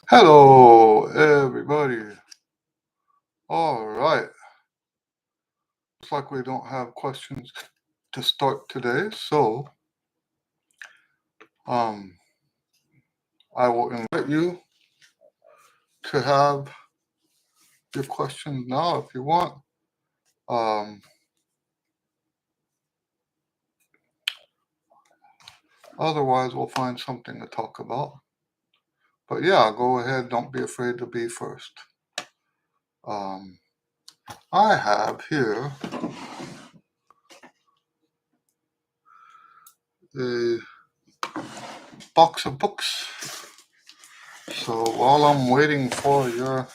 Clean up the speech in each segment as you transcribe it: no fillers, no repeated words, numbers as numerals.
Hello, everybody. All right. Looks like we don't have questions to start today, so um, I will invite you to have your questions now if you want. Um, Otherwise, we'll find something to talk about. But yeah, go ahead. Don't be afraid to be first. Um, I have here a box of books. So while I'm waiting for your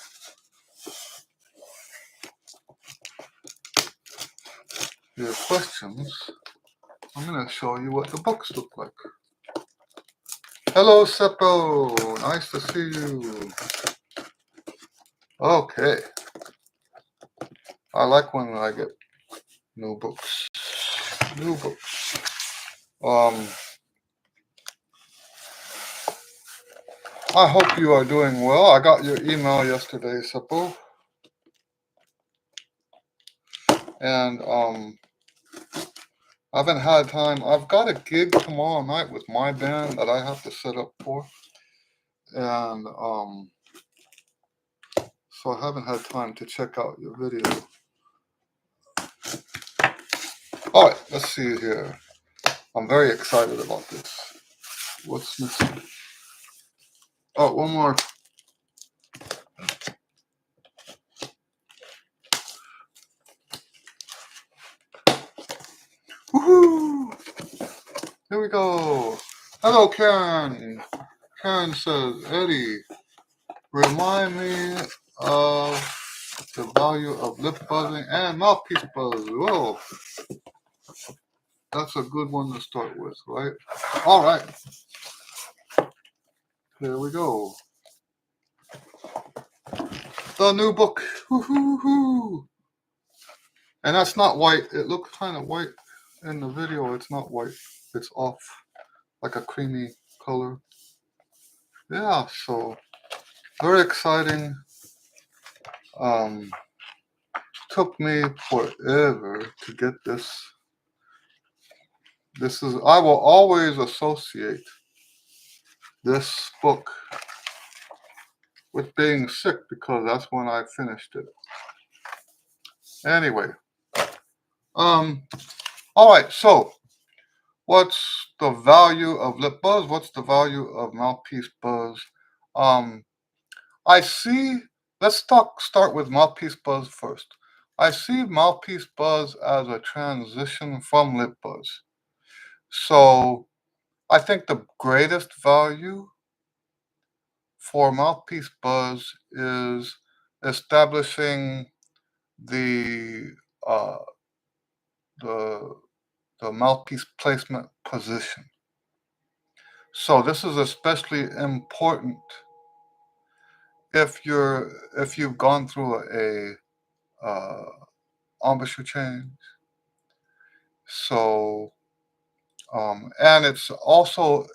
questions, I'm going to show you what the books look like. Hello, Seppo. Nice to see you. Okay. I like when I get new books. New books. I hope you are doing well. I got your email yesterday, Seppo. And I haven't had time. I've got a gig tomorrow night with my band that I have to set up for. And so I haven't had time to check out your video. All right, let's see here. I'm very excited about this. What's missing? Oh, one more. Woohoo! Here we go. Hello, Karen. Karen says, Eddie, remind me of the value of lip buzzing and mouthpiece buzz. Whoa, that's a good one to start with, right? All right, here we go. The new book. Woo-hoo-hoo. And that's not white. It looks kind of white in the video. It's not white. It's off, like a creamy color. Yeah, so very exciting. Took me forever to get this. I will always associate this book with being sick because that's when I finished it. Anyway, all right, so what's the value of lip buzz? What's the value of mouthpiece buzz? Um, I see, start with mouthpiece buzz first. I see mouthpiece buzz as a transition from lip buzz. So I think the greatest value for mouthpiece buzz is establishing the uh, the the mouthpiece placement position. So this is especially important if you've gone through a embouchure change. So and it's also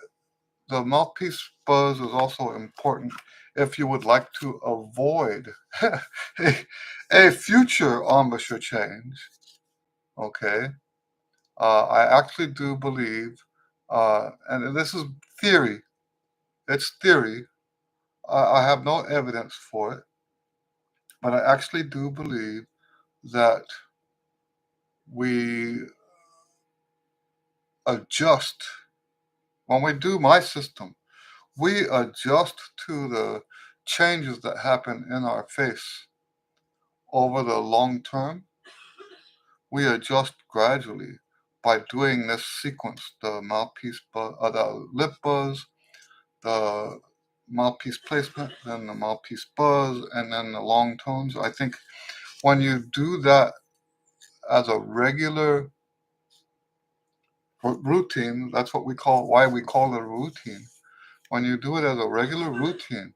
the mouthpiece buzz is also important if you would like to avoid a future embouchure change. Okay, I actually do believe, and this is theory. It's theory. I have no evidence for it, but I actually do believe that we adjust when we do my system. We adjust to the changes that happen in our face over the long term. We adjust gradually by doing this sequence: the mouthpiece buzz, the lip buzz, the mouthpiece placement, then the mouthpiece buzz, and then the long tones. I think when you do that as a regular routine, that's why we call it a routine. When you do it as a regular routine,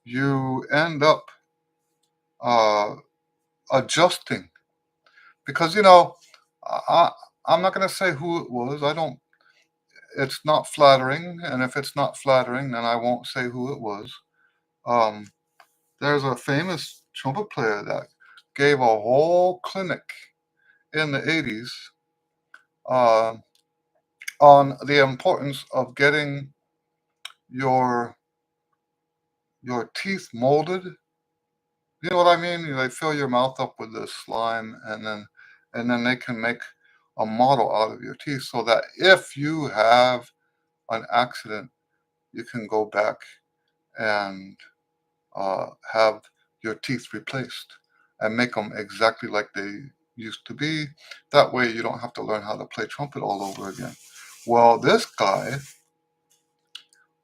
you end up uh, adjusting because I, I'm not going to say who it was. I don't. It's not flattering, and if it's not flattering, then I won't say who it was. Um, there's a famous trumpet player that gave a whole clinic in the 80s uh, on the importance of getting your your teeth molded. You know what I mean? They fill your mouth up with this slime, and then they can make a model out of your teeth, so that if you have an accident, you can go back and have your teeth replaced and make them exactly like they used to be. That way, you don't have to learn how to play trumpet all over again. Well, this guy,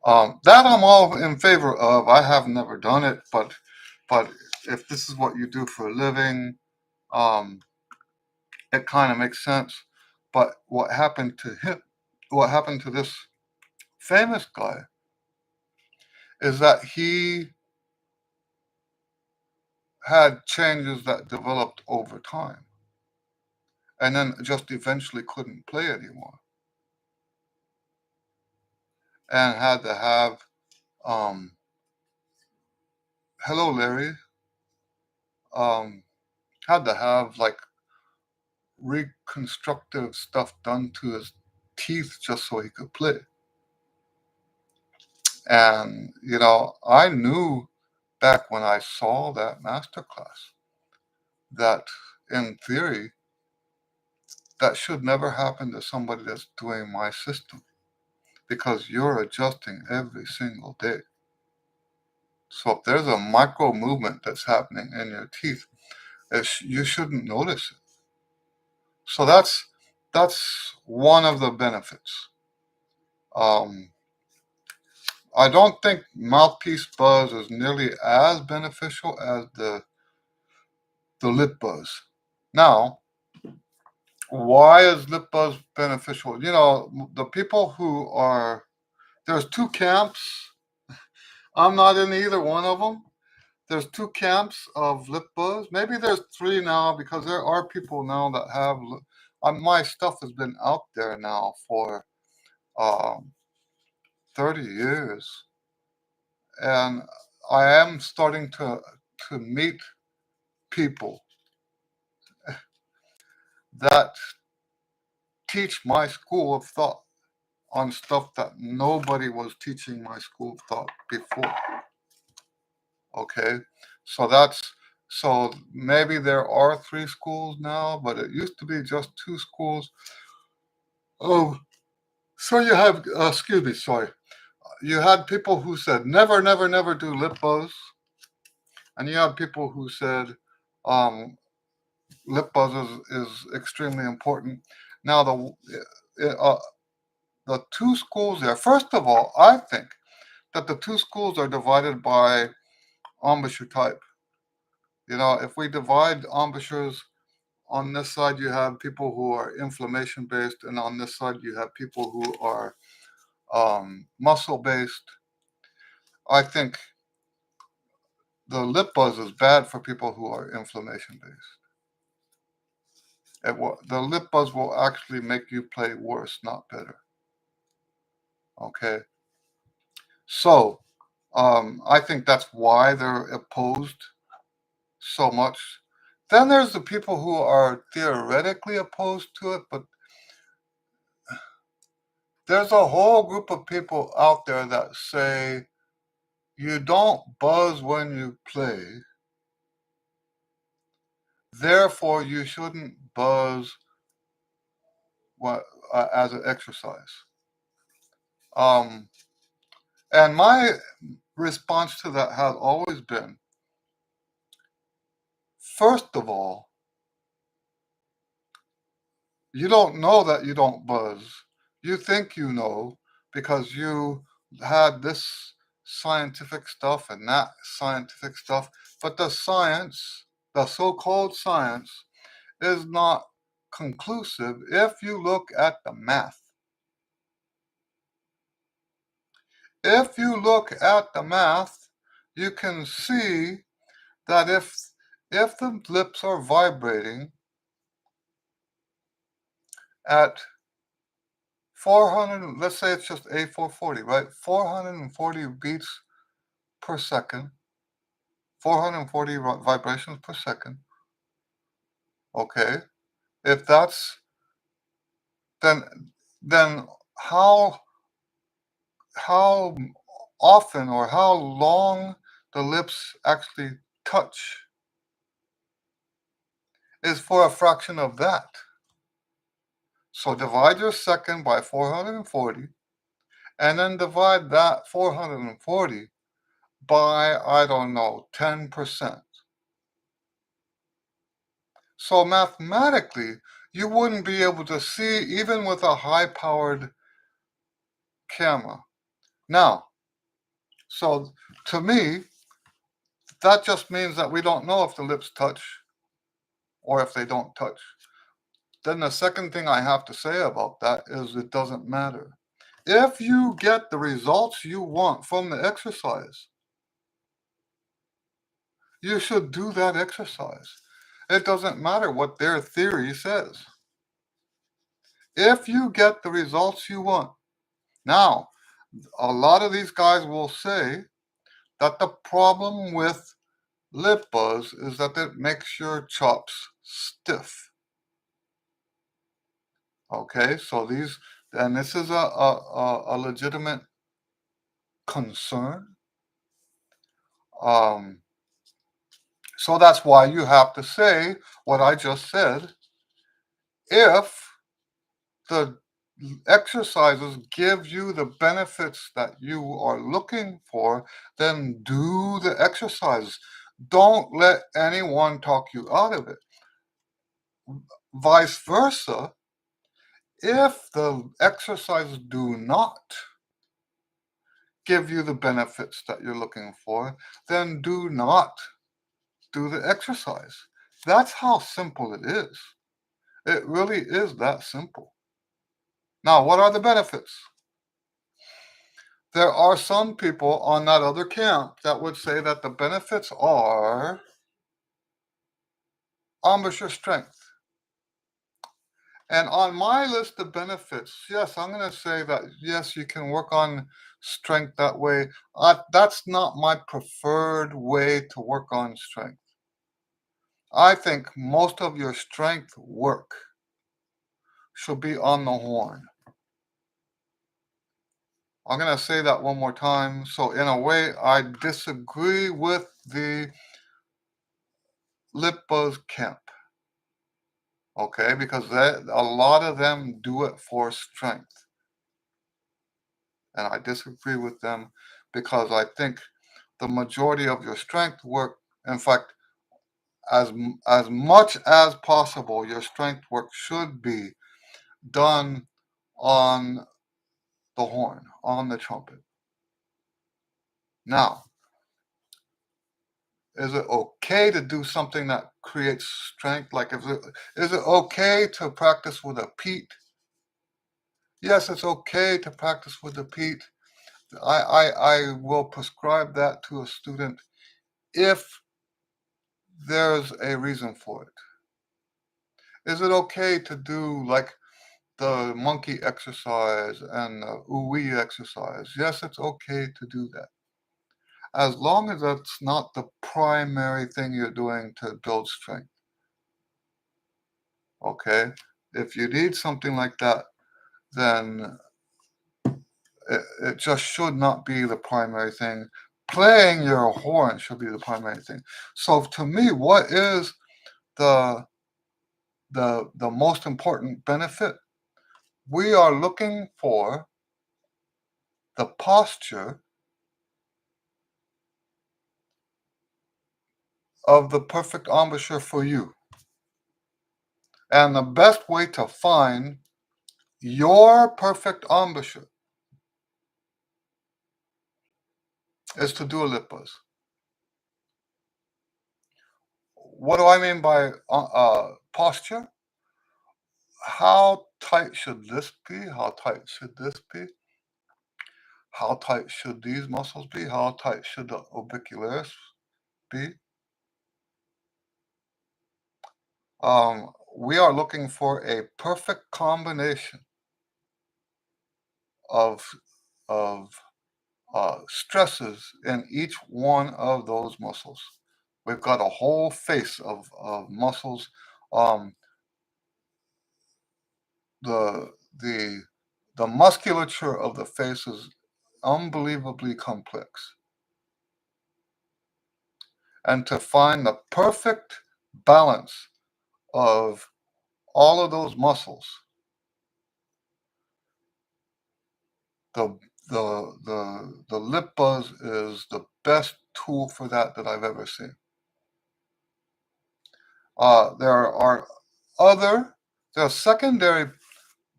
that I'm all in favor of. I have never done it, but if this is what you do for a living, um, it kind of makes sense. But what happened to him? What happened to this famous guy is that he had changes that developed over time, and then just eventually couldn't play anymore, and had to have hello Larry, um, had to have like reconstructive stuff done to his teeth just so he could play. And I knew back when I saw that master class that in theory that should never happen to somebody that's doing my system, because you're adjusting every single day. So if there's a micro movement that's happening in your teeth, you shouldn't notice it. So that's one of the benefits. Um, I don't think mouthpiece buzz is nearly as beneficial as the lip buzz. Now, why is lip buzz beneficial? The people who are there's two camps. I'm not in either one of them. There's two camps of lip buzz. Maybe there's three now, because there are people now that have. My stuff has been out there now for um, 30 years, and I am starting to meet people that teach my school of thought on stuff that nobody was teaching my school of thought before. Okay, so maybe there are three schools now, but it used to be just two schools. Oh, so you have, excuse me, sorry. You had people who said never, never, never do lip buzz, and you had people who said um, lip buzz is extremely important. Now the two schools there. First of all, I think that the two schools are divided by embouchure type. If we divide embouchures, on this side you have people who are inflammation based, and on this side you have people who are muscle based. I think the lip buzz is bad for people who are inflammation based. The lip buzz will actually make you play worse, not better. Okay, so I think that's why they're opposed so much. Then there's the people who are theoretically opposed to it, but there's a whole group of people out there that say you don't buzz when you play, therefore you shouldn't buzz as an exercise. Um, and my response to that has always been, first of all, you don't know that you don't buzz. You think you know because you had this scientific stuff and that scientific stuff, but the science, the so-called science, is not conclusive if you look at the math. If you look at the math, you can see that if the lips are vibrating at 400, let's say it's just A440, right? 440 beats per second, 440 vibrations per second, okay? If that's, then then how often or how long the lips actually touch is for a fraction of that. So divide your second by 440, and then divide that 440 by, I don't know, 10%. So mathematically, you wouldn't be able to see even with a high-powered camera. Now, so to me, that just means that we don't know if the lips touch or if they don't touch. Then the second thing I have to say about that is it doesn't matter. If you get the results you want from the exercise, you should do that exercise. It doesn't matter what their theory says. If you get the results you want. Now, a lot of these guys will say that the problem with lip buzz is that it makes your chops stiff. Okay, so this is a legitimate concern. So that's why you have to say what I just said. If the exercises give you the benefits that you are looking for, then do the exercise. Don't let anyone talk you out of it. Vice versa, if the exercises do not give you the benefits that you're looking for, then do not do the exercise. That's how simple it is. It really is that simple. Now, what are the benefits? There are some people on that other camp that would say that the benefits are embouchure strength. And on my list of benefits, yes, I'm going to say that, yes, you can work on strength that way. That's not my preferred way to work on strength. I think most of your strength work should be on the horn. I'm going to say that one more time. So in a way, I disagree with the lip buzz camp. Okay, because a lot of them do it for strength. And I disagree with them because I think the majority of your strength work, in fact, as much as possible, your strength work should be done on the horn, on the trumpet. Now, is it okay to do something that creates strength? Like, is it okay to practice with a peat? Yes, it's okay to practice with the peat. I will prescribe that to a student if there's a reason for it. Is it okay to do like the monkey exercise and the ooh-wee exercise? Yes, it's okay to do that. As long as that's not the primary thing you're doing to build strength. Okay? If you need something like that, then it just should not be the primary thing. Playing your horn should be the primary thing. So to me, what is the most important benefit? We are looking for the posture of the perfect embouchure for you. And the best way to find your perfect embouchure is to do a lip buzz. What do I mean by posture? How tight should this be? How tight should this be? How tight should these muscles be? How tight should the orbicularis be? We are looking for a perfect combination of of stresses in each one of those muscles. We've got a whole face of muscles. Um, the the the musculature of the face is unbelievably complex. And to find the perfect balance of all of those muscles, the the lip buzz is the best tool for that I've ever seen. There are other the secondary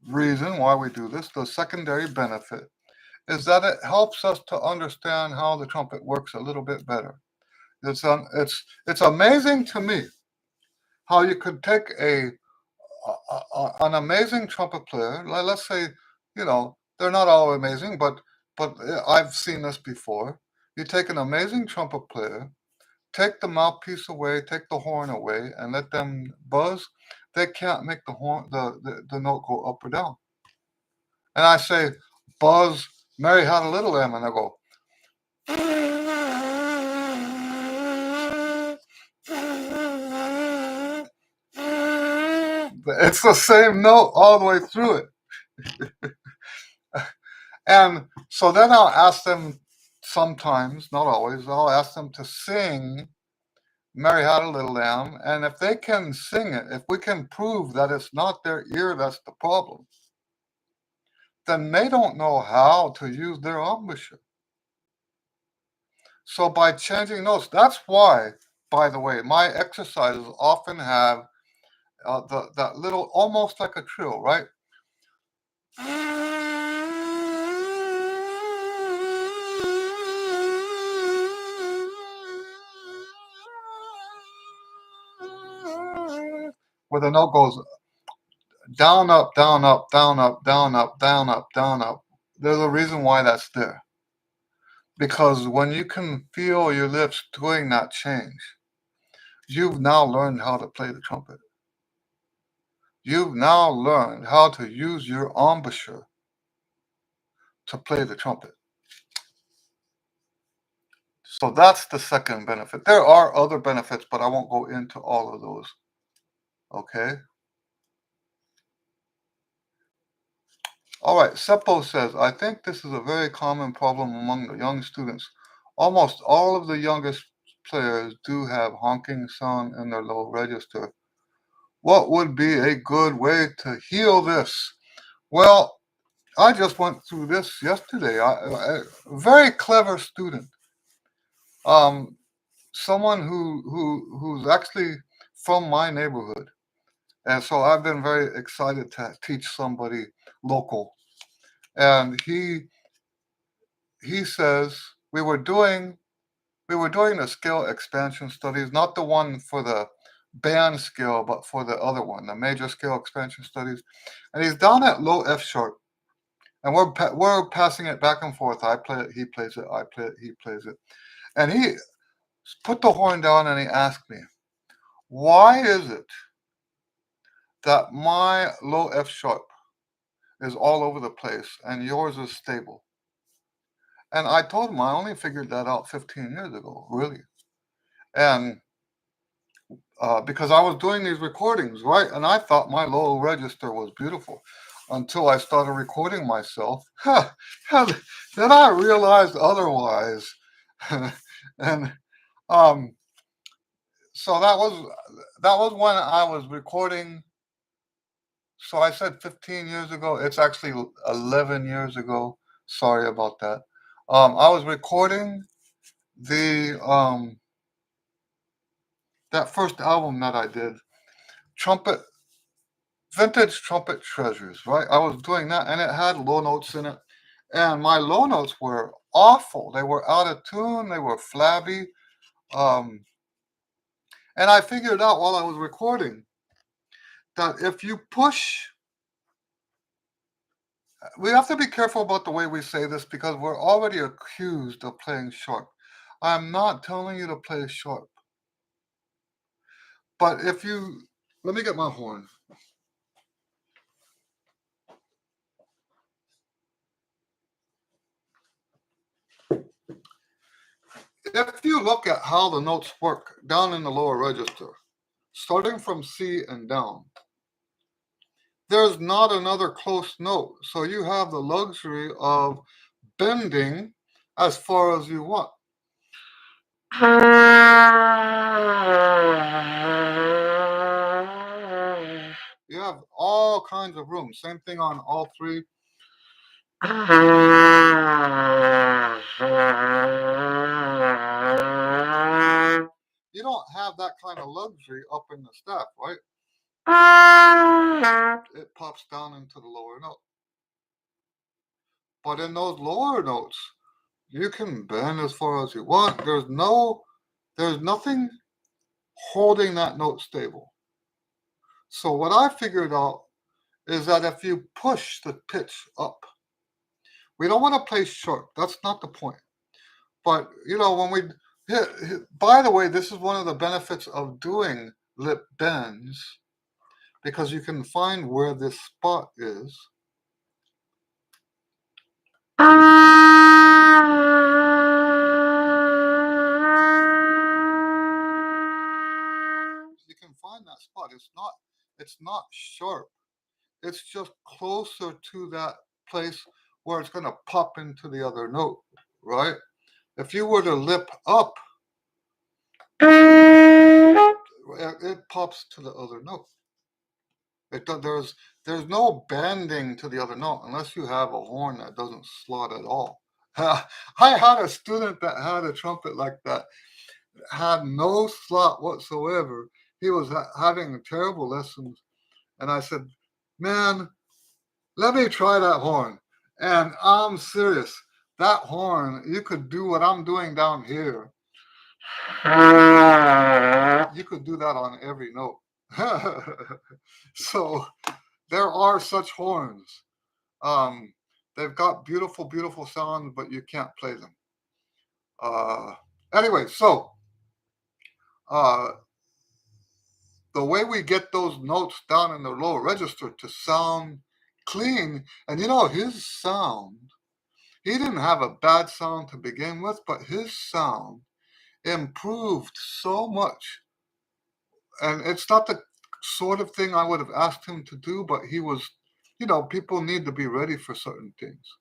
reason why we do this, the secondary benefit, is that it helps us to understand how the trumpet works a little bit better. It's amazing to me how you could take an amazing trumpet player. Let's say, they're not all amazing, but I've seen this before. You take an amazing trumpet player, take the mouthpiece away, take the horn away, and let them buzz. They can't make the note go up or down. And I say, buzz, Mary Had a Little Lamb, and I go. It's the same note all the way through it. And so then I'll ask them sometimes, not always, I'll ask them to sing Mary Had a Little Lamb. And if they can sing it, if we can prove that it's not their ear that's the problem, then they don't know how to use their embouchure. So by changing notes, that's why, by the way, my exercises often have that little, almost like a trill, right? Where the note goes down, up, down, up, down, up, down, up, down, up, down, up. There's a reason why that's there. Because when you can feel your lips doing that change, you've now learned how to play the trumpet. You've now learned how to use your embouchure to play the trumpet. So that's the second benefit. There are other benefits, but I won't go into all of those. Okay? All right, Seppo says, I think this is a very common problem among the young students. Almost all of the youngest players do have honking sound in their low register. What would be a good way to heal this? Well, I just went through this yesterday. A very clever student, someone who's actually from my neighborhood, and so I've been very excited to teach somebody local. And he says we were doing the scale expansion studies, not the one for the band scale, but for the other one, the major scale expansion studies. And he's down at low F sharp, and we're passing it back and forth. I play it, he plays it. I play it, he plays it. And he put the horn down and he asked me, "Why is it that my low F sharp is all over the place and yours is stable?" And I told him I only figured that out 15 years ago, really. And because I was doing these recordings, right? And I thought my low register was beautiful until I started recording myself. Then I realized otherwise. And um, so that was when I was recording. So I said 15 years ago. It's actually 11 years ago. Sorry about that. I was recording the that first album that I did, Trumpet Vintage Trumpet Treasures, right? I was doing that and it had low notes in it. And my low notes were awful. They were out of tune, they were flabby. Um, and I figured out while I was recording that if you push, we have to be careful about the way we say this because we're already accused of playing sharp. I'm not telling you to play sharp. But if you, let me get my horn. If you look at how the notes work down in the lower register, starting from C and down, there's not another close note. So you have the luxury of bending as far as you want. You have all kinds of room. Same thing on all three. You don't have that kind of luxury up in the staff, right? It pops down into the lower note. But in those lower notes, you can bend as far as you want. There's nothing holding that note stable. So what I figured out is that if you push the pitch up, we don't want to play short. That's not the point. But when we by the way, this is one of the benefits of doing lip bends, because you can find where this spot is. You can find that spot. It's not sharp. It's just closer to that place where it's going to pop into the other note, right? If you were to lip up, it pops to the other note. There's no bending to the other note unless you have a horn that doesn't slot at all. I had a student that had a trumpet like that, had no slot whatsoever. He was having terrible lessons, and I said, "Man, let me try that horn." And I'm serious. That horn, you could do what I'm doing down here. You could do that on every note. So there are such horns. They've got beautiful, beautiful sounds, but you can't play them. Anyway, so uh, the way we get those notes down in the lower register to sound clean, and his sound, he didn't have a bad sound to begin with, but his sound improved so much. And it's not the sort of thing I would have asked him to do, but he was, people need to be ready for certain things.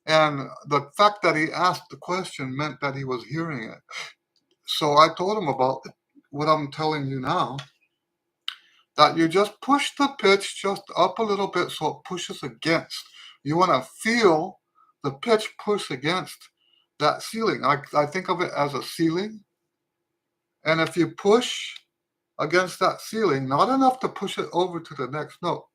And the fact that he asked the question meant that he was hearing it. So I told him about what I'm telling you now, that you just push the pitch just up a little bit so it pushes against. You want to feel the pitch push against that ceiling. I think of it as a ceiling. And if you push against that ceiling, not enough to push it over to the next note,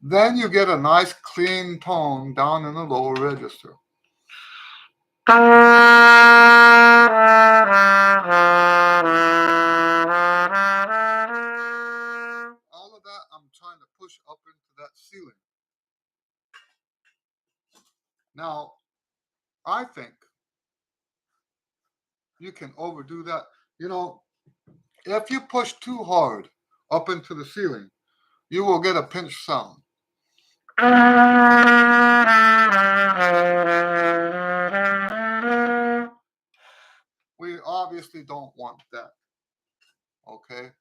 then you get a nice clean tone down in the lower register. All of that, I'm trying to push up into that ceiling. Now, I think you can overdo that. If you push too hard up into the ceiling, you will get a pinch sound. We obviously don't want that. Okay?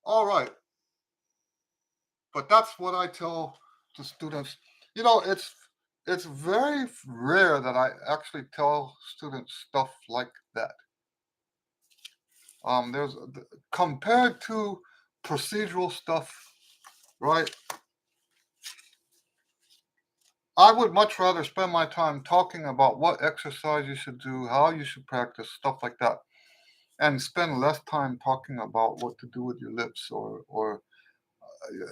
All right. But that's what I tell the students. It's very rare that I actually tell students stuff like that. There's compared to procedural stuff, right? I would much rather spend my time talking about what exercise you should do, how you should practice, stuff like that, and spend less time talking about what to do with your lips or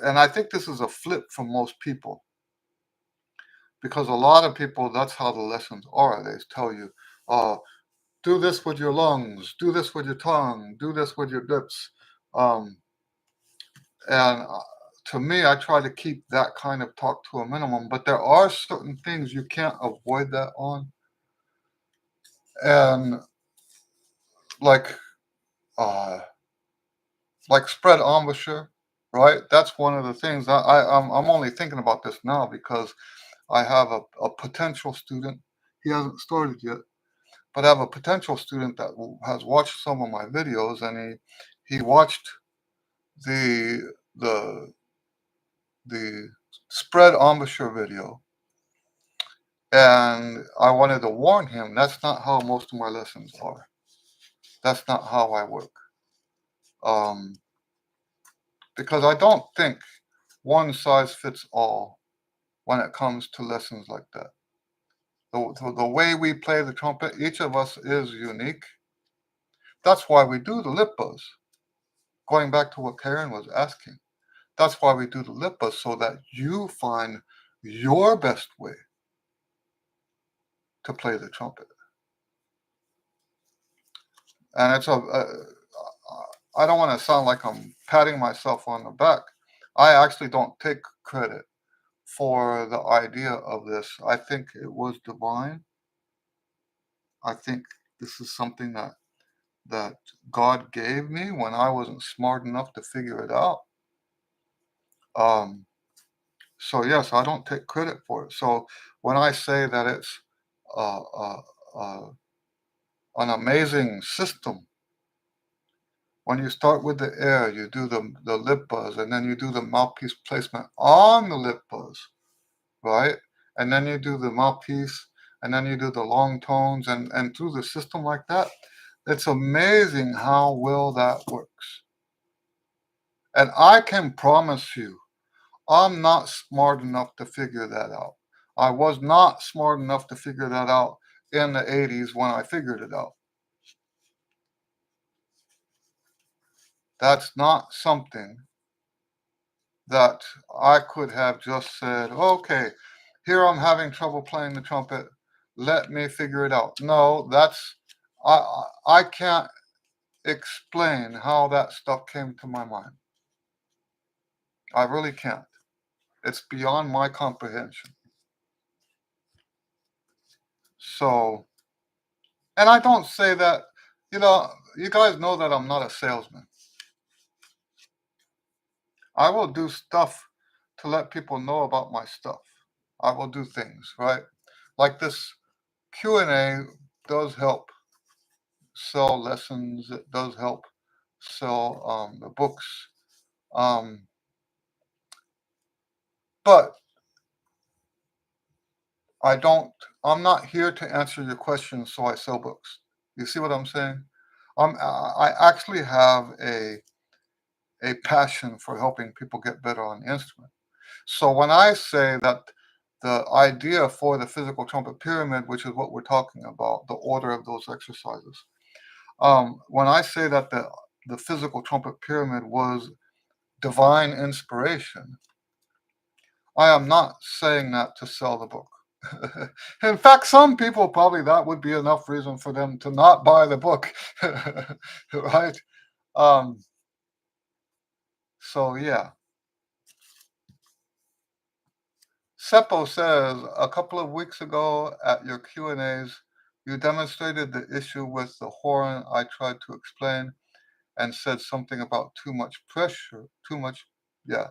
and I think this is a flip for most people, because a lot of people, that's how the lessons are. They tell you, do this with your lungs, do this with your tongue, do this with your lips. And to me, I try to keep that kind of talk to a minimum, but there are certain things you can't avoid that on. And like spread embouchure, right? That's one of the things. I'm only thinking about this now because I have a potential student. He hasn't started yet, But I have a potential student that has watched some of my videos, and he watched the the the spread embouchure video, and I wanted to warn him that's not how most of my lessons are. That's not how I work. Um, because I don't think one size fits all when it comes to lessons like that. The way we play the trumpet, each of us is unique. That's why we do the lip buzz. Going back to what Karen was asking, that's why we do the lip buzz, so that you find your best way to play the trumpet. And I don't want to sound like I'm patting myself on the back. I actually don't take credit for the idea of this. I think it was divine. I think this is something that God gave me when I wasn't smart enough to figure it out. Um, so yes, I don't take credit for it. So when I say that it's uh, uh, uh, an amazing system, when you start with the air, you do the lip buzz, and then you do the mouthpiece placement on the lip buzz, right? And then you do the mouthpiece, and then you do the long tones, and through the system like that, it's amazing how well that works. And I can promise you, I'm not smart enough to figure that out. I was not smart enough to figure that out in the 80s when I figured it out. That's not something that I could have just said, okay, here I'm having trouble playing the trumpet. Let me figure it out. No, I can't explain how that stuff came to my mind. I really can't. It's beyond my comprehension. So, and I don't say that, you guys know that I'm not a salesman. I will do stuff to let people know about my stuff. I will do things, right? Like this Q and A does help sell lessons. It does help sell the books. Um, but I don't. I'm not here to answer your questions, so I sell books. You see what I'm saying? I actually have a passion for helping people get better on the instrument. So when I say that the idea for the physical trumpet pyramid, which is what we're talking about, the order of those exercises, when I say that the physical trumpet pyramid was divine inspiration, I am not saying that to sell the book. In fact, some people probably that would be enough reason for them to not buy the book, right? Um, so yeah, Seppo says a couple of weeks ago at your Q and A's, you demonstrated the issue with the horn. I tried to explain and said something about too much pressure, too much. Yeah,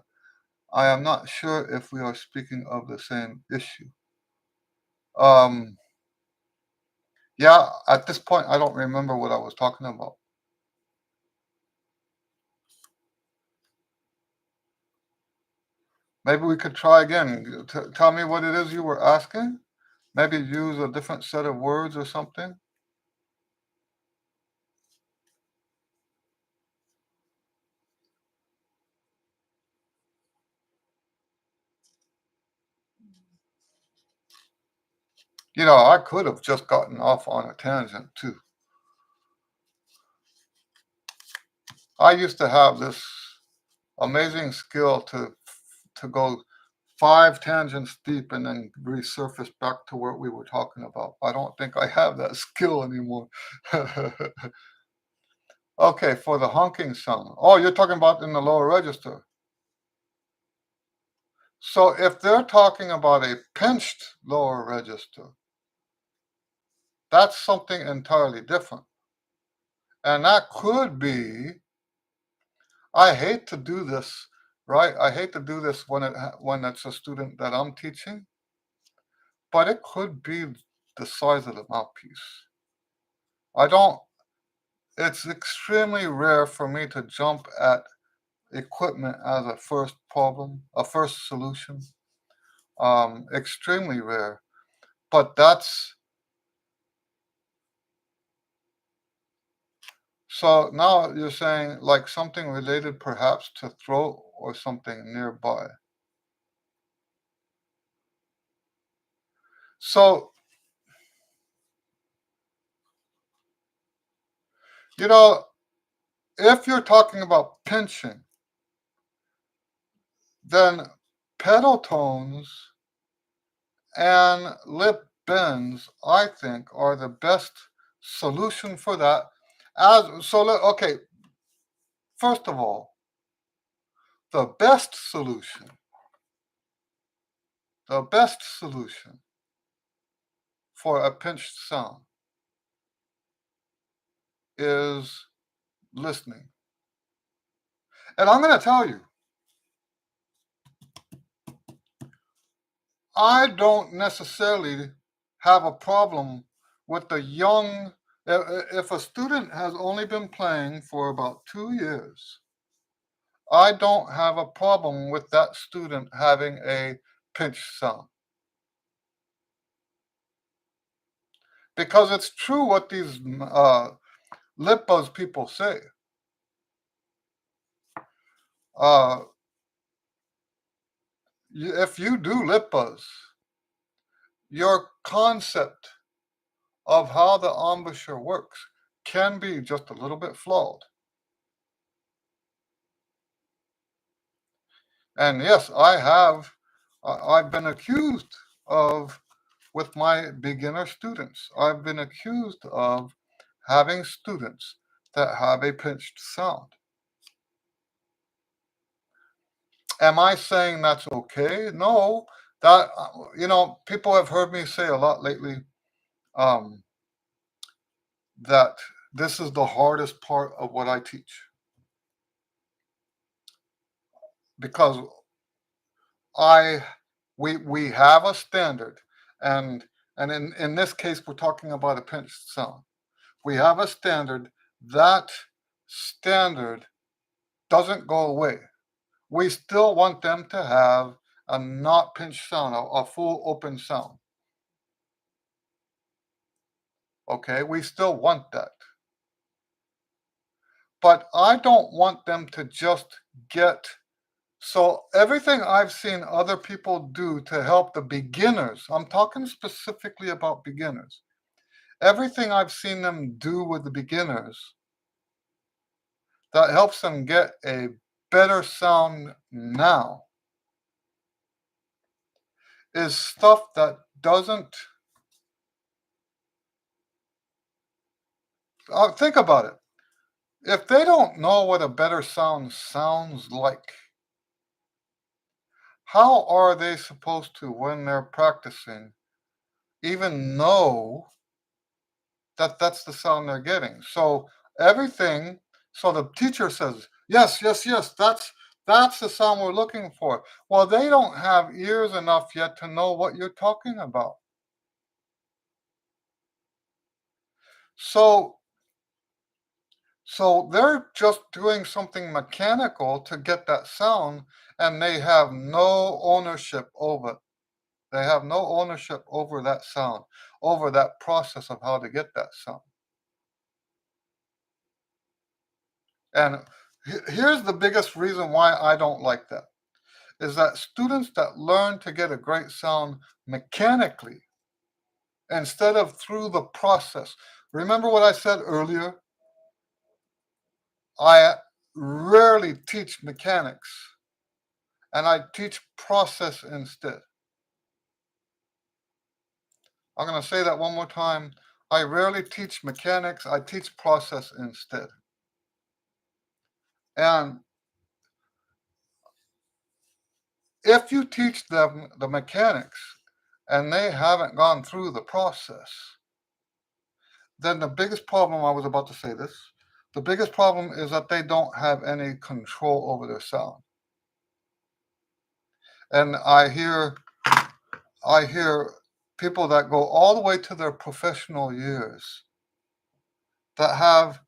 I am not sure if we are speaking of the same issue. Um, yeah, at this point, I don't remember what I was talking about. Maybe we could try again. Tell me what it is you were asking. Maybe use a different set of words or something. I could have just gotten off on a tangent too. I used to have this amazing skill to go 5 tangents deep and then resurface back to what we were talking about. I don't think I have that skill anymore. Okay, for the honking sound. Oh, you're talking about in the lower register. So if they're talking about a pinched lower register, that's something entirely different. And that could be, I hate to do this, right? I hate to do this when it's a student that I'm teaching, but it could be the size of the mouthpiece. I don't, it's extremely rare for me to jump at equipment as a first problem, a first solution. Extremely rare. But that's so now you're saying like something related perhaps to throat or something nearby. So, you know, if you're talking about pinching, then pedal tones and lip bends, I think, are the best solution for that. Okay, first of all, the best solution, the best solution for a pinched sound is listening. And I'm going to tell you, I don't necessarily have a problem with the young. If a student has only been playing for about 2 years, I don't have a problem with that student having a pinch sound. Because it's true what these lip buzz people say. Uh, if you do lip buzz, your concept of how the embouchure works can be just a little bit flawed. And yes, I've been accused of, with my beginner students, I've been accused of having students that have a pinched sound. Am I saying that's okay? No, that, people have heard me say a lot lately um, that this is the hardest part of what I teach because I we have a standard, and in this case we're talking about a pinched sound. We have a standard. That standard doesn't go away. We still want them to have a not pinched sound, a full open sound. Okay, we still want that. But I don't want them to just get. So, everything I've seen other people do to help the beginners, I'm talking specifically about beginners. Everything I've seen them do with the beginners that helps them get a better sound now is stuff that doesn't. Think about it. If they don't know what a better sound sounds like, how are they supposed to, when they're practicing, even know that that's the sound they're getting? So everything, so the teacher says, yes, yes, yes, that's the sound we're looking for. Well, they don't have ears enough yet to know what you're talking about. So So they're just doing something mechanical to get that sound, and they have no ownership over it. They have no ownership over that sound, over that process of how to get that sound. And here's the biggest reason why I don't like that is that students that learn to get a great sound mechanically instead of through the process. Remember what I said earlier? I rarely teach mechanics and I teach process instead. I'm going to say that one more time. I rarely teach mechanics, I teach process instead. And if you teach them the mechanics and they haven't gone through the process, then the biggest problem, I was about to say this, the biggest problem is that they don't have any control over their sound. And I hear people that go all the way to their professional years that have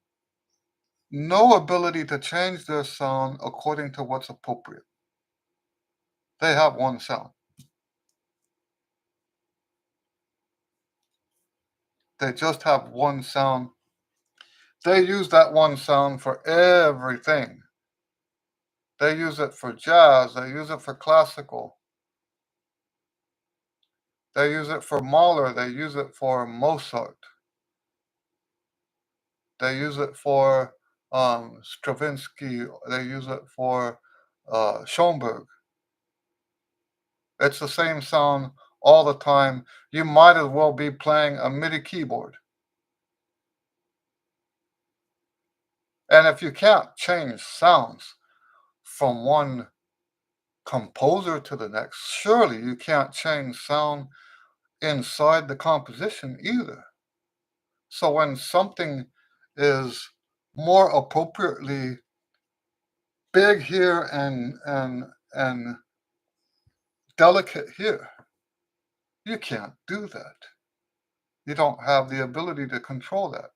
no ability to change their sound according to what's appropriate. They have one sound. They just have one sound. They use that one sound for everything. They use it for jazz. They use it for classical. They use it for Mahler. They use it for Mozart. They use it for Stravinsky. They use it for Schoenberg. It's the same sound all the time. You might as well be playing a MIDI keyboard. And if you can't change sounds from one composer to the next, surely you can't change sound inside the composition either. So when something is more appropriately big here and delicate here, you can't do that. You don't have the ability to control that.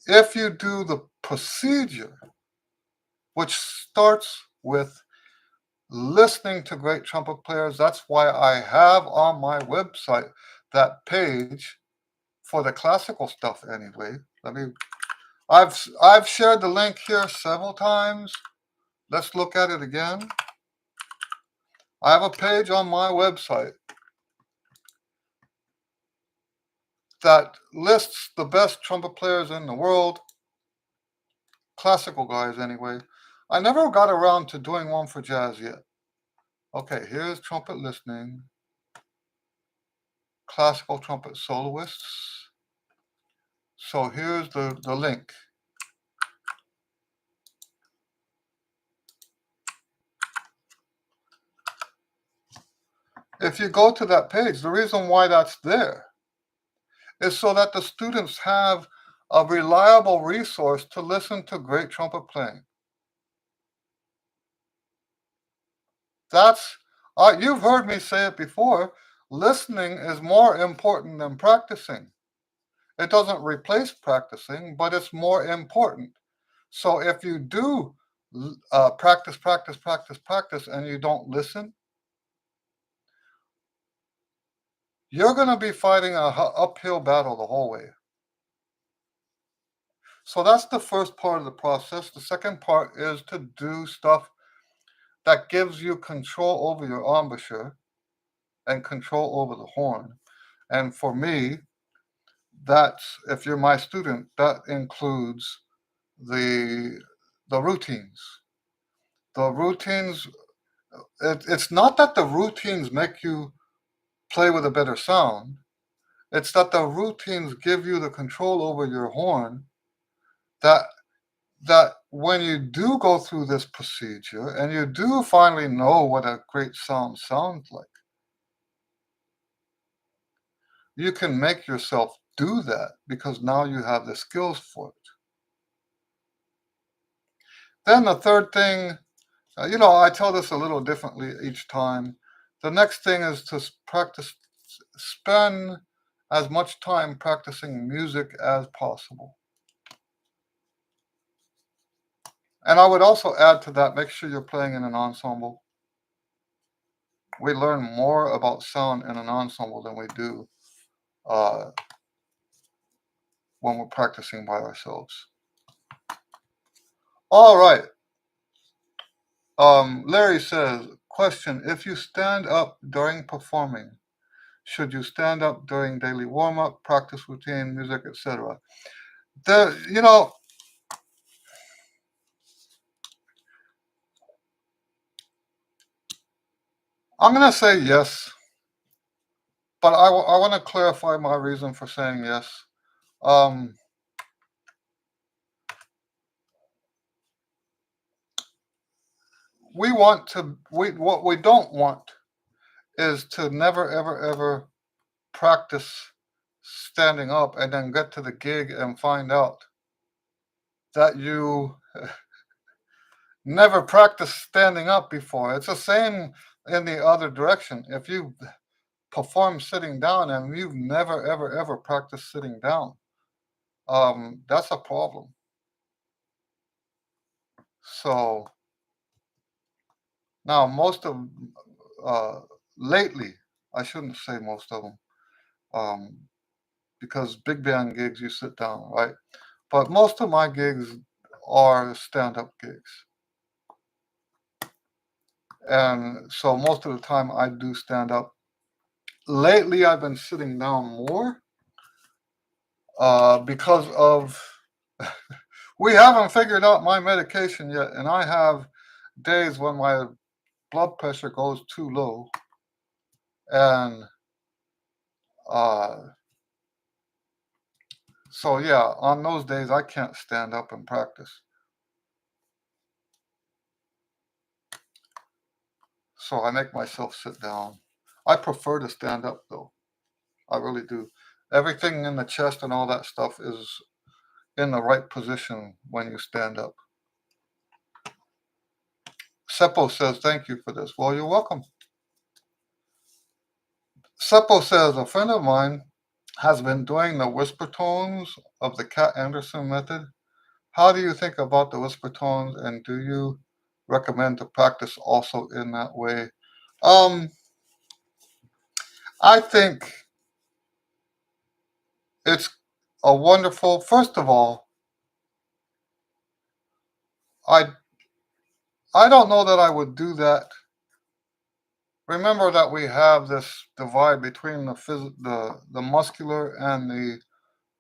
If you do the procedure, which starts with listening to great trumpet players, that's why I have on my website that page for the classical stuff anyway. I've shared the link here several times. Let's look at it again. I have a page on my website that lists the best trumpet players in the world, classical guys anyway. I never got around to doing one for jazz yet. Okay, here's trumpet listening, classical trumpet soloists. So here's the link. If you go to that page, the reason why that's there is so that the students have a reliable resource to listen to great trumpet playing. That's, you've heard me say it before, listening is more important than practicing. It doesn't replace practicing, but it's more important. So if you do practice, and you don't listen, you're going to be fighting an uphill battle the whole way. So that's the first part of the process. The second part is to do stuff that gives you control over your embouchure and control over the horn. And for me, that's, if you're my student, that includes the routines. The routines, it's not that the routines make you play with a better sound. It's that the routines give you the control over your horn that when you do go through this procedure and you do finally know what a great sound sounds like, you can make yourself do that because now you have the skills for it. Then the third thing, I tell this a little differently each time. The next thing is to spend as much time practicing music as possible. And I would also add to that, make sure you're playing in an ensemble. We learn more about sound in an ensemble than we do when we're practicing by ourselves. All right. Larry says, question, if you stand up during performing, should you stand up during daily warm-up, practice routine, music, etc.? I'm going to say yes, but I want to clarify my reason for saying yes. What we don't want is to never, ever, ever practice standing up and then get to the gig and find out that you never practiced standing up before. It's the same in the other direction. If you perform sitting down and you've never, ever, ever practiced sitting down, that's a problem. So now most of uh, lately, I shouldn't say most of them, um, because big band gigs you sit down, right? But most of my gigs are stand-up gigs, and so most of the time I do stand up. Lately, I've been sitting down more because of we haven't figured out my medication yet, and I have days when my blood pressure goes too low, and uh, so yeah, on those days I can't stand up and practice. So I make myself sit down. I prefer to stand up though. I really do. Everything in the chest and all that stuff is in the right position when you stand up. Seppo says, thank you for this. Well, you're welcome. Seppo says, a friend of mine has been doing the whisper tones of the Cat Anderson method. How do you think about the whisper tones, and do you recommend to practice also in that way? Um, I think it's a wonderful, first of all, I I don't know that I would do that. Remember that we have this divide between the muscular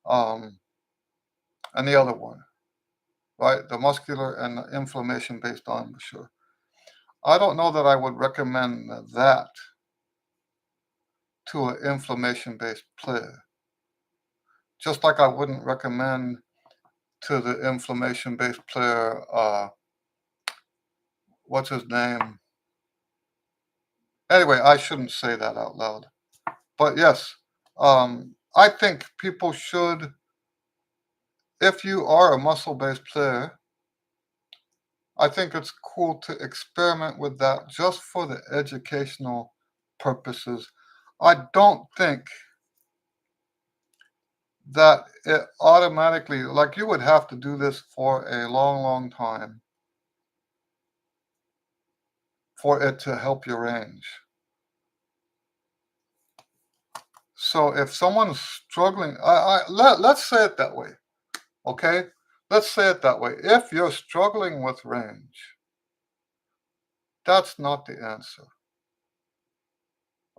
um and the other one, right? The muscular and the inflammation based on sure. I don't know that I would recommend that to an inflammation based player. Just like I wouldn't recommend to the inflammation based player what's his name? Anyway, I shouldn't say that out loud. But yes, I think people should, if you are a muscle based player, I think it's cool to experiment with that just for the educational purposes. I don't think that it automatically, like you would have to do this for a long, long time for it to help your range. So if someone's struggling, let's say it that way, okay? Let's say it that way. If you're struggling with range, that's not the answer,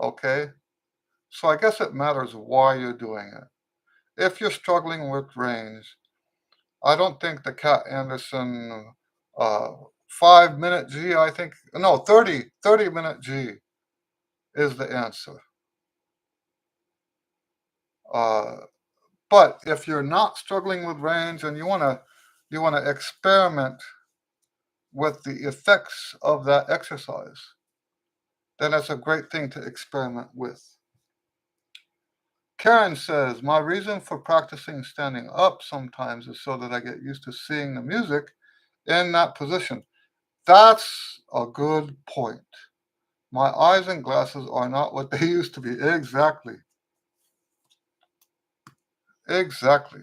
okay? So I guess it matters why you're doing it. If you're struggling with range, I don't think the Cat Anderson uh, 5 minute G, I think, no, 30 minute G is the answer. Uh, but if you're not struggling with range and you want to experiment with the effects of that exercise, then it's a great thing to experiment with. Karen says, my reason for practicing standing up sometimes is so that I get used to seeing the music in that position. That's a good point. My eyes and glasses are not what they used to be. Exactly. Exactly.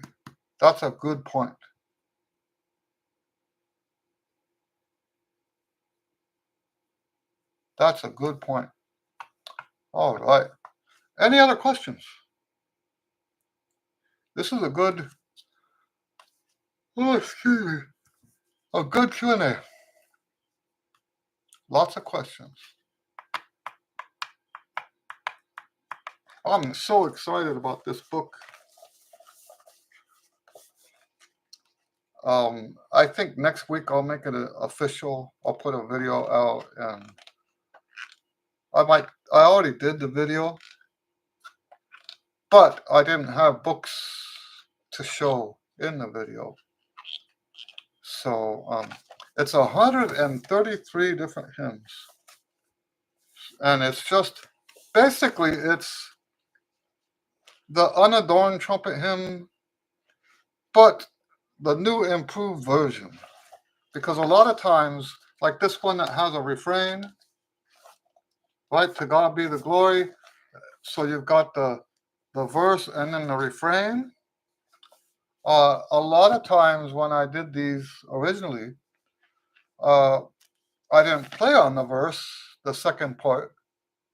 That's a good point. That's a good point. All right. Any other questions? This is a good, oh, excuse me, a good Q and A. Lots of questions. I'm so excited about this book. I think next week I'll make it official. I'll put a video out, and I already did the video, but I didn't have books to show in the video. So it's 133 different hymns, and it's just basically it's the unadorned trumpet hymn, but the new improved version. Because a lot of times, like this one that has a refrain, right? To God be the glory. So you've got the verse and then the refrain. A lot of times when I did these originally, uh, I didn't play on the verse, the second part.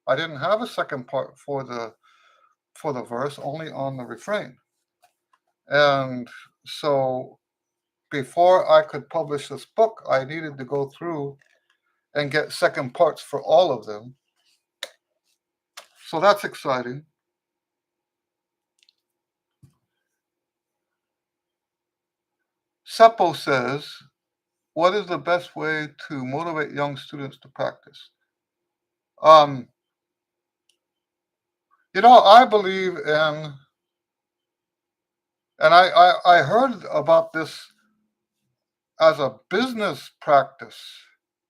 I didn't have a second part for the verse, only on the refrain. And so before I could publish this book, I needed to go through and get second parts for all of them. So that's exciting. Seppo says, what is the best way to motivate young students to practice? Um, I believe in, and I heard about this as a business practice,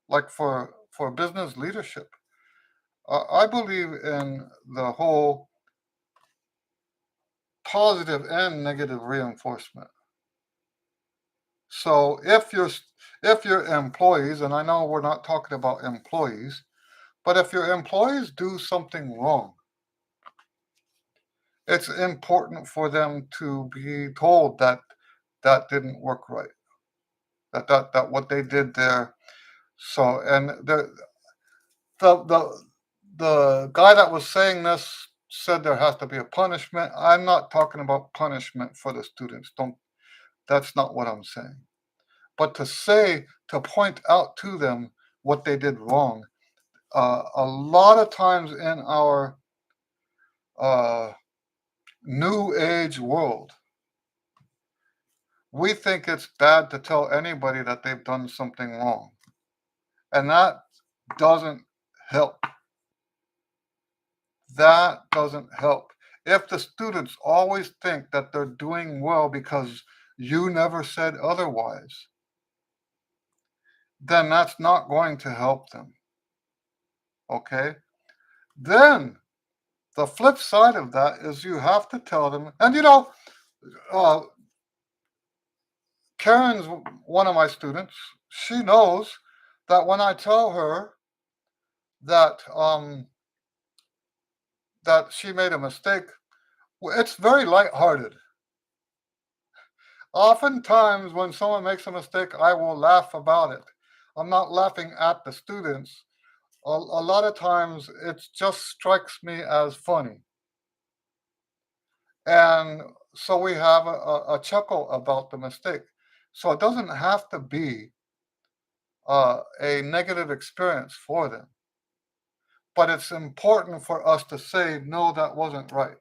like for business leadership. I believe in the whole positive and negative reinforcement. So if your employees, and I know we're not talking about employees, but if your employees do something wrong, it's important for them to be told that that didn't work right. That what they did there. So and the the guy that was saying this said there has to be a punishment. I'm not talking about punishment for the students. Don't That's not what I'm saying. But to point out to them what they did wrong. A lot of times in our uh, new age world, we think it's bad to tell anybody that they've done something wrong. And that doesn't help. That doesn't help. If the students always think that they're doing well because you never said otherwise, then that's not going to help them. Okay? Then the flip side of that is you have to tell them, and uh, Karen's one of my students. She knows that when I tell her that that she made a mistake, it's very lighthearted. Oftentimes, when someone makes a mistake, I will laugh about it. I'm not laughing at the students. A lot of times, it just strikes me as funny. And so we have a chuckle about the mistake. So it doesn't have to be a negative experience for them. But it's important for us to say, no, that wasn't right.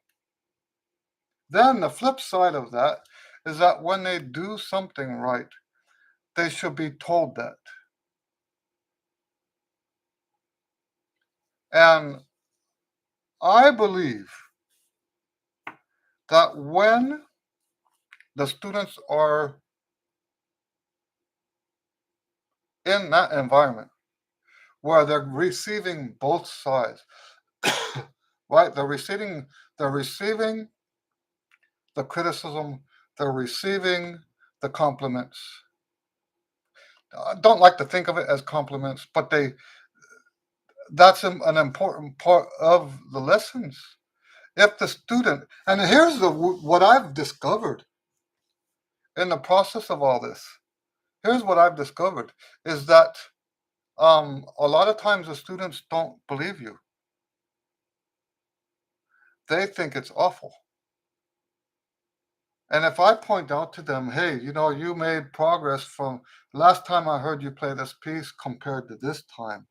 Then the flip side of that is that when they do something right, they should be told that. And I believe that when the students are in that environment where they're receiving both sides, right? They're receiving the criticism, they're receiving the compliments. I don't like to think of it as compliments, but that's an important part of the lessons. If the student, and here's what I've discovered in the process of all this. Here's what I've discovered is that a lot of times the students don't believe you. They think it's awful. And if I point out to them, hey, you made progress from last time I heard you play this piece compared to this time,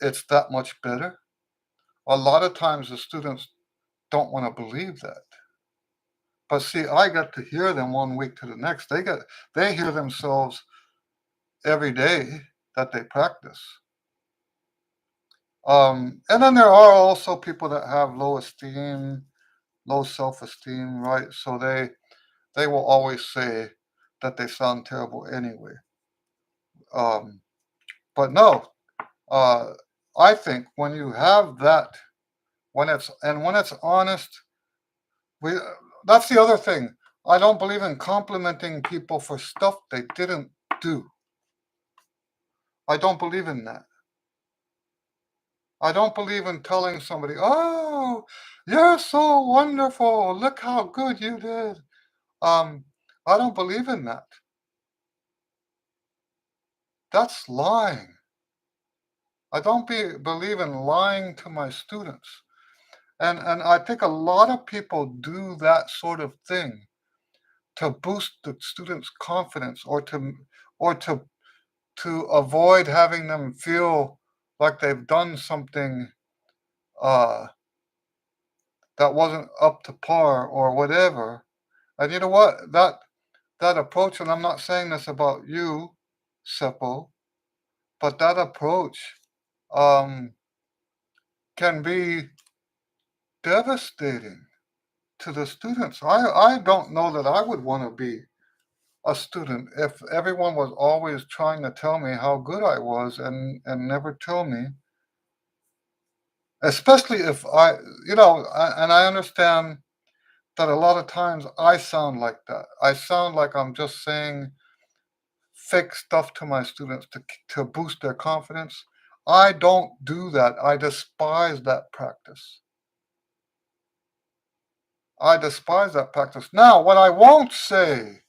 it's that much better. A lot of times the students don't want to believe that. But see, I got to hear them one week to the next. They hear themselves every day that they practice. And then there are also people that have low esteem, low self-esteem, right? So they will always say that they sound terrible anyway. Um, but no, uh, I think when you have that, when it's honest, we that's the other thing. I don't believe in complimenting people for stuff they didn't do. I don't believe in that. I don't believe in telling somebody, "Oh, you're so wonderful. Look how good you did." Um, I don't believe in that. That's lying. I don't believe in lying to my students. And I think a lot of people do that sort of thing to boost the students' confidence or to avoid having them feel like they've done something uh, that wasn't up to par or whatever. And you know what? That approach, and I'm not saying this about you, Seppo, but that approach um, can be devastating to the students. I don't know that I would want to be a student if everyone was always trying to tell me how good I was and never tell me, especially if and I understand that a lot of times I sound like that. I sound like I'm just saying fake stuff to my students to boost their confidence. I don't do that. I despise that practice. I despise that practice. Now, what I won't say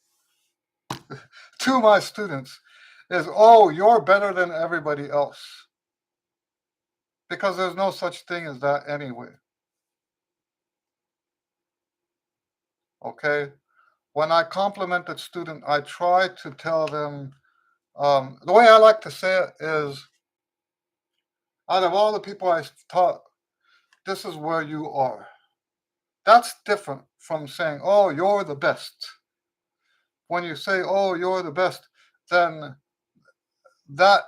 to my students is, oh, you're better than everybody else, because there's no such thing as that anyway. Okay? When I compliment a student, I try to tell them, the way I like to say it is, out of all the people I taught, this is where you are. That's different from saying, oh, you're the best. When you say, oh, you're the best, then that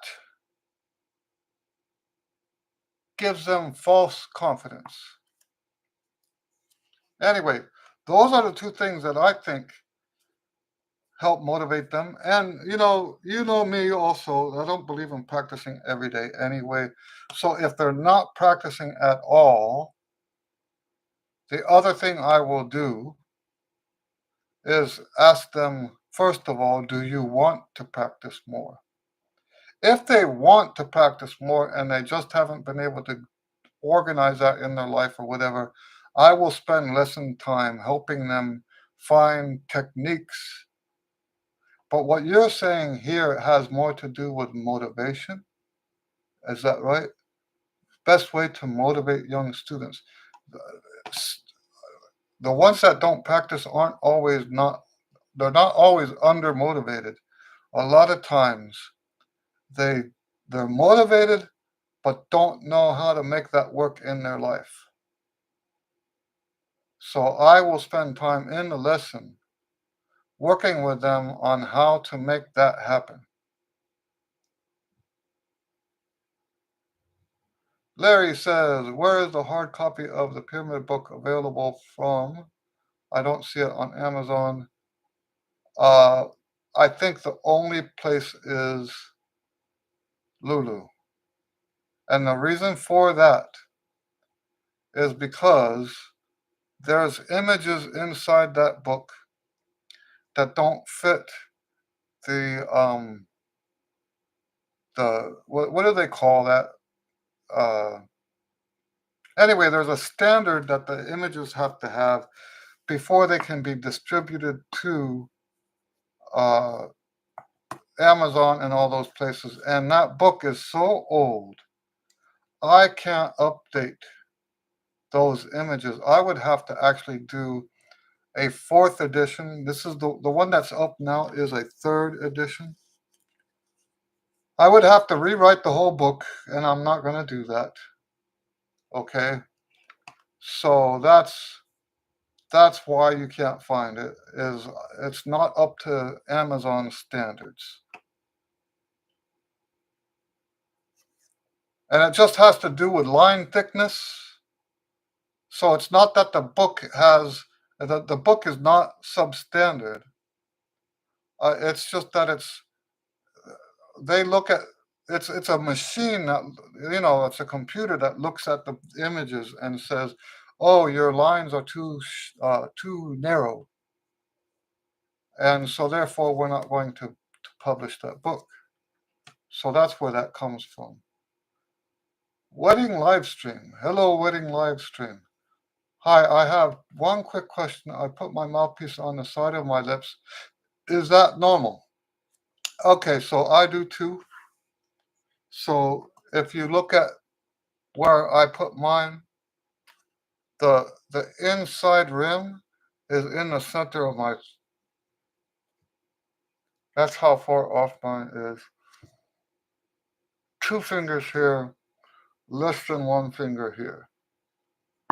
gives them false confidence. Anyway, those are the two things that I think help motivate them. And you know me also. I don't believe in practicing every day anyway. So if they're not practicing at all, the other thing I will do is ask them, first of all, do you want to practice more? If they want to practice more and they just haven't been able to organize that in their life or whatever, I will spend lesson time helping them find techniques. But what you're saying here has more to do with motivation. Is that right? Best way to motivate young students. The ones that don't practice aren't always not, they're not always under motivated. A lot of times they they're motivated but don't know how to make that work in their life. So I will spend time in the lesson working with them on how to make that happen. Larry says, where is the hard copy of the Pyramid book available from? I don't see it on Amazon. Uh, I think the only place is Lulu. And the reason for that is because there's images inside that book that don't fit the what do they call that? Uh, anyway, there's a standard that the images have to have before they can be distributed to uh, Amazon and all those places. And that book is so old, I can't update those images. I would have to actually do a fourth edition. This is the one that's up now is a third edition. I would have to rewrite the whole book, and I'm not going to do that. Okay, so that's why you can't find it. Is it's not up to Amazon standards, and it just has to do with line thickness. So it's not that the book is not substandard. It's just that they look at it's a machine that it's a computer that looks at the images and says, "Oh, your lines are too narrow," and so therefore we're not going to publish that book. So that's where that comes from. Wedding live stream. Hello, wedding live stream. Hi, I have one quick question. I put my mouthpiece on the side of my lips. Is that normal? Okay, so I do too. So if you look at where I put mine, the inside rim is in the center of my. That's how far off mine is. Two fingers here, less than one finger here.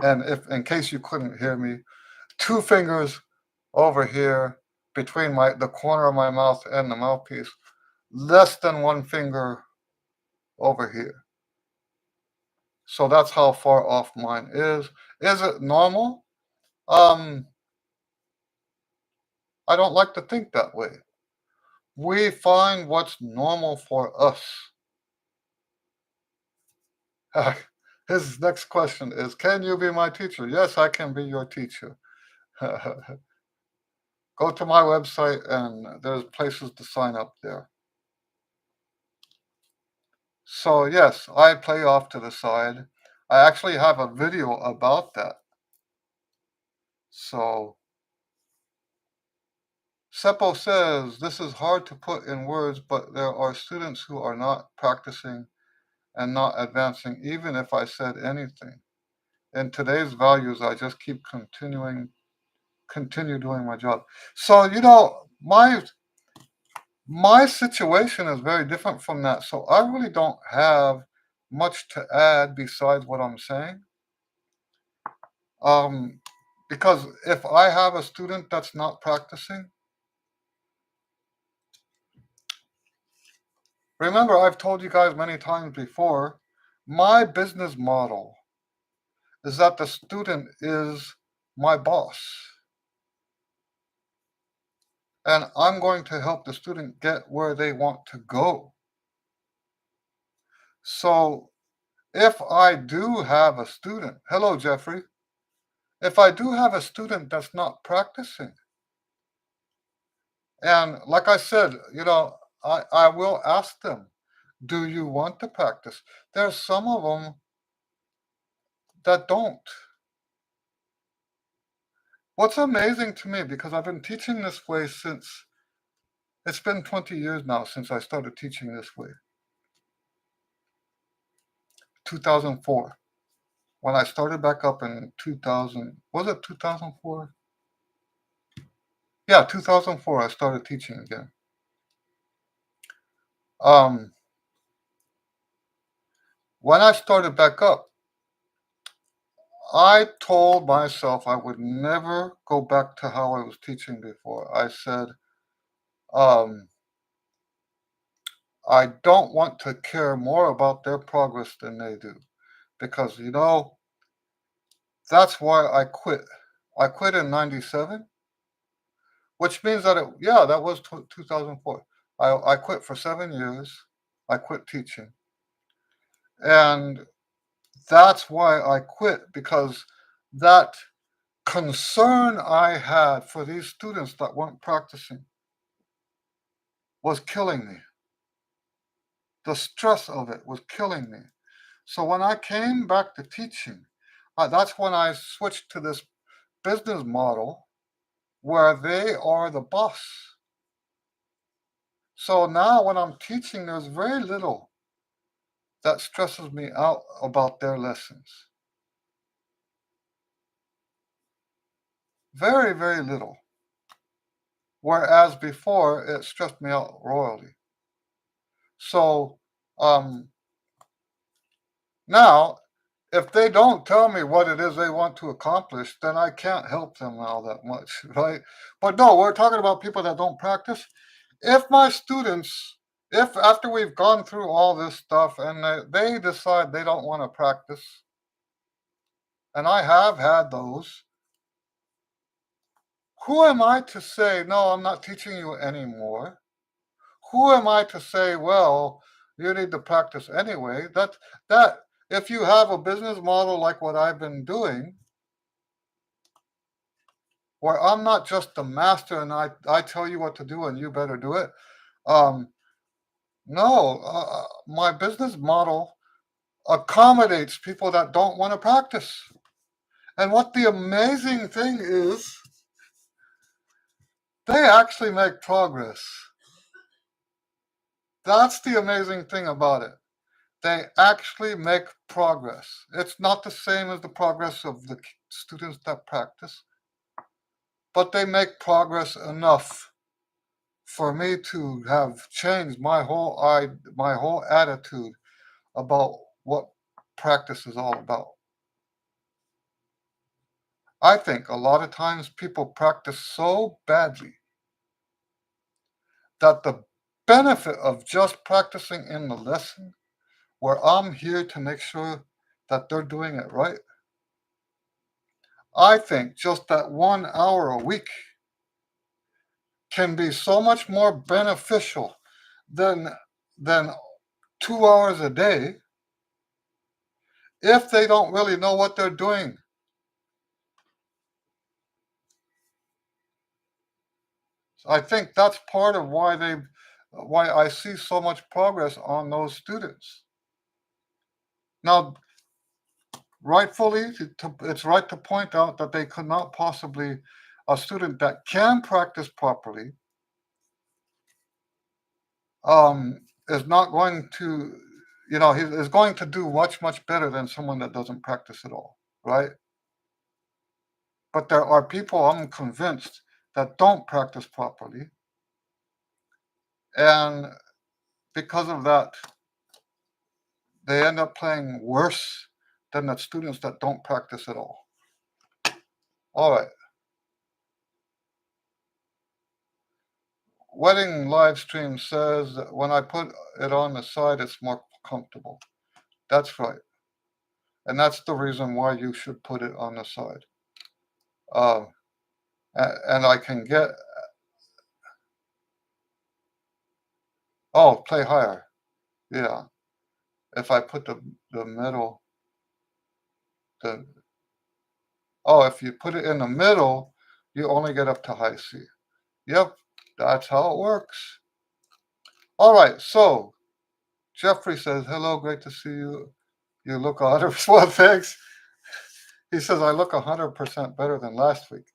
And if, in case you couldn't hear me, two fingers over here between the corner of my mouth and the mouthpiece, less than one finger over here. So that's how far off mine is. Is it normal? Um, I don't like to think that way. We find what's normal for us. His next question is, can you be my teacher? Yes, I can be your teacher. Go to my website and there's places to sign up there. So yes, I play off to the side. I actually have a video about that. So Seppo says, this is hard to put in words, but there are students who are not practicing and not advancing, even if I said anything. In today's values, I just keep continue doing my job. So, my situation is very different from that. So I really don't have much to add besides what I'm saying. Because if I have a student that's not practicing, remember, I've told you guys many times before, my business model is that the student is my boss. And I'm going to help the student get where they want to go. So if I do have a student, hello, Jeffrey, if I do have a student that's not practicing, and like I said, I will ask them, do you want to practice? There's some of them that don't. What's amazing to me, because I've been teaching this way since, it's been 20 years now since I started teaching this way, 2004. When I started back up in 2000, was it 2004? Yeah, 2004, I started teaching again. Um, when I started back up, I told myself I would never go back to how I was teaching before. I said, um, I don't want to care more about their progress than they do. Because, that's why I quit. I quit in 97, which means that, that was 2004. I quit for 7 years. I quit teaching. And that's why I quit, because that concern I had for these students that weren't practicing was killing me. The stress of it was killing me. So when I came back to teaching, that's when I switched to this business model where they are the boss. So now when I'm teaching, there's very little that stresses me out about their lessons. Very, very little. Whereas before, it stressed me out royally. So um, now, if they don't tell me what it is they want to accomplish, then I can't help them now that much, right? But no, we're talking about people that don't practice. If my students, if after we've gone through all this stuff and they decide they don't want to practice, and I have had those, who am I to say, no, I'm not teaching you anymore? Who am I to say, well, you need to practice anyway? That if you have a business model like what I've been doing, where I'm not just the master and I tell you what to do and you better do it. Um, no, my business model accommodates people that don't want to practice. And what the amazing thing is, they actually make progress. That's the amazing thing about it. They actually make progress. It's not the same as the progress of the students that practice, but they make progress enough for me to have changed my whole attitude about what practice is all about. I think a lot of times people practice so badly that the benefit of just practicing in the lesson, where I'm here to make sure that they're doing it right, I think just that 1 hour a week can be so much more beneficial than than 2 hours a day if they don't really know what they're doing. I think that's part of why I see so much progress on those students. Now, rightfully, it's right to point out that they could not possibly, a student that can practice properly, is not going to, he is going to do much better than someone that doesn't practice at all, right? But there are people, I'm convinced, that don't practice properly, and because of that, they end up playing worse than the students that don't practice at all. All right. Wedding live stream says that when I put it on the side, it's more comfortable. That's right. And that's the reason why you should put it on the side. Uh, and I can get, play higher. Yeah. If I put the middle, the, if you put it in the middle, you only get up to high C. Yep. That's how it works. All right. So Jeffrey says, hello, great to see you. You look 100%. Well, thanks. He says, I look 100% better than last week.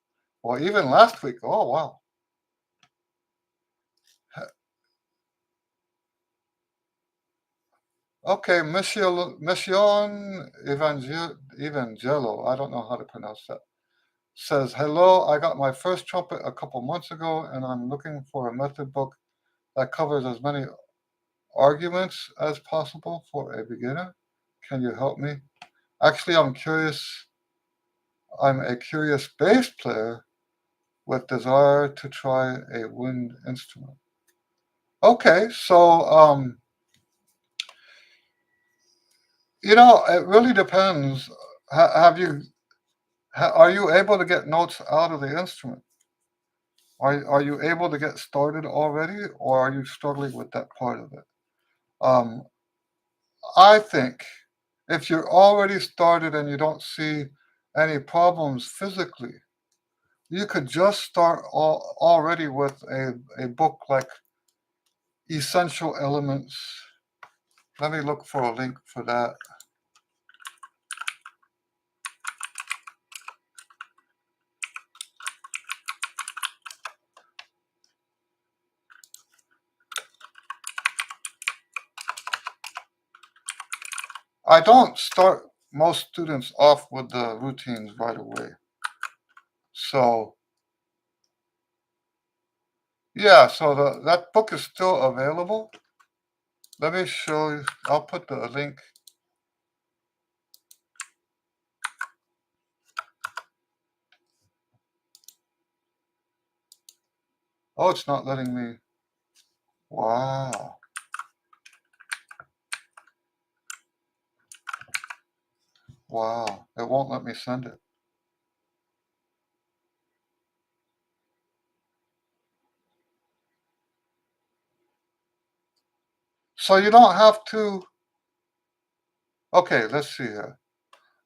Well, even last week. Oh, wow. Okay, Mission Evangelo, I don't know how to pronounce that, says, hello, I got my first trumpet a couple months ago, and I'm looking for a method book that covers as many arguments as possible for a beginner. Can you help me? Actually, I'm curious. I'm a curious bass player with desire to try a wind instrument. Okay, so it really depends. Have you are you able to get notes out of the instrument? Are you able to get started already, or are you struggling with that part of it? Um, I think if you're already started and you don't see any problems physically, you could just start already with a book like Essential Elements. Let me look for a link for that. I don't start most students off with the routines right away. So, yeah, so that book is still available. Let me show you. I'll put the link. Oh, it's not letting me. Wow. Wow. It won't let me send it. So you don't have to. Okay, let's see here.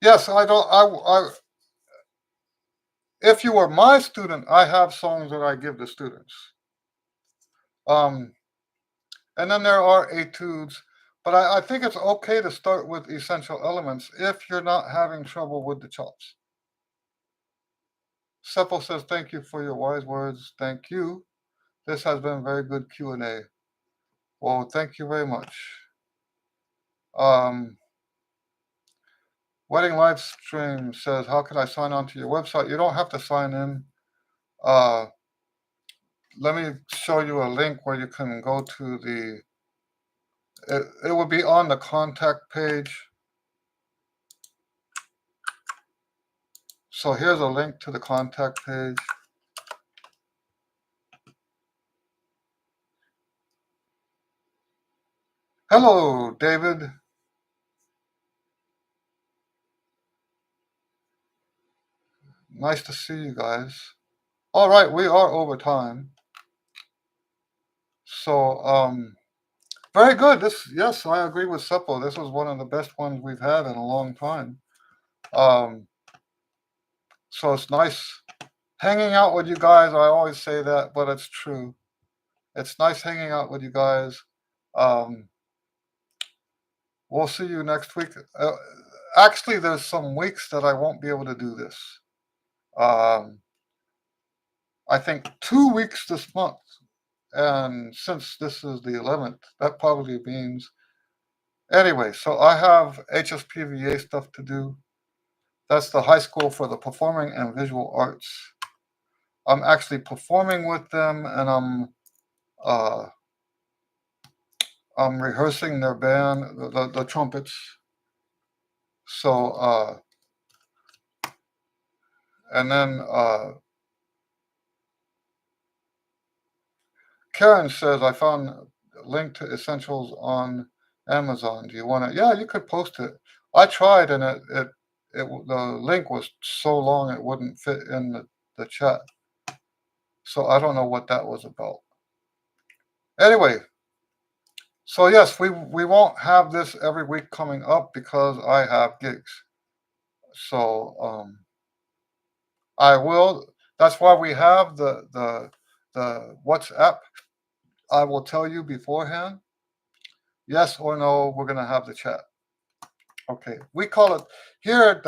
Yes, I don't. If you were my student, I have songs that I give the students. Um, and then there are etudes, but I think it's okay to start with essential elements if you're not having trouble with the chops. Seppo says, thank you for your wise words. Thank you. This has been a very good Q&A. Well, thank you very much. Wedding Livestream says, how can I sign on to your website? You don't have to sign in. Let me show you a link where you can go to the, it will be on the contact page. So here's a link to the contact page. Hello, David. Nice to see you guys. All right, we are over time. So, very good. Yes, I agree with Seppo. This was one of the best ones we've had in a long time. So it's nice hanging out with you guys. I always say that, but it's true. It's nice hanging out with you guys. We'll see you next week. Actually, there's some weeks that I won't be able to do this. I think 2 weeks this month. And since this is the 11th, that probably means. Anyway, so I have HSPVA stuff to do. That's the High School for the Performing and Visual Arts. I'm actually performing with them, and I'm rehearsing their band, the trumpets. So, and then Karen says, I found a link to Essentials on Amazon. Do you want it? Yeah, you could post it. I tried, and the link was so long it wouldn't fit in the chat. So I don't know what that was about. Anyway, so yes, we won't have this every week coming up because I have gigs. So I will. That's why we have the WhatsApp. I will tell you beforehand. Yes or no, we're gonna have the chat. Okay, we call it here at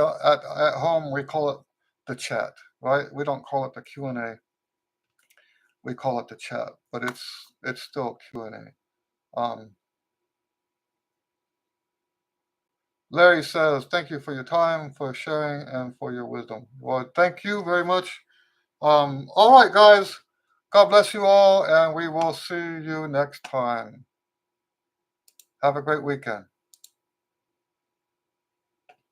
home. We call it the chat, right? We don't call it the Q and A. We call it the chat, but it's still Q and A. Larry says, "Thank you for your time, for sharing, and for your wisdom." Well, thank you very much. All right, guys. God bless you all, and we will see you next time. Have a great weekend.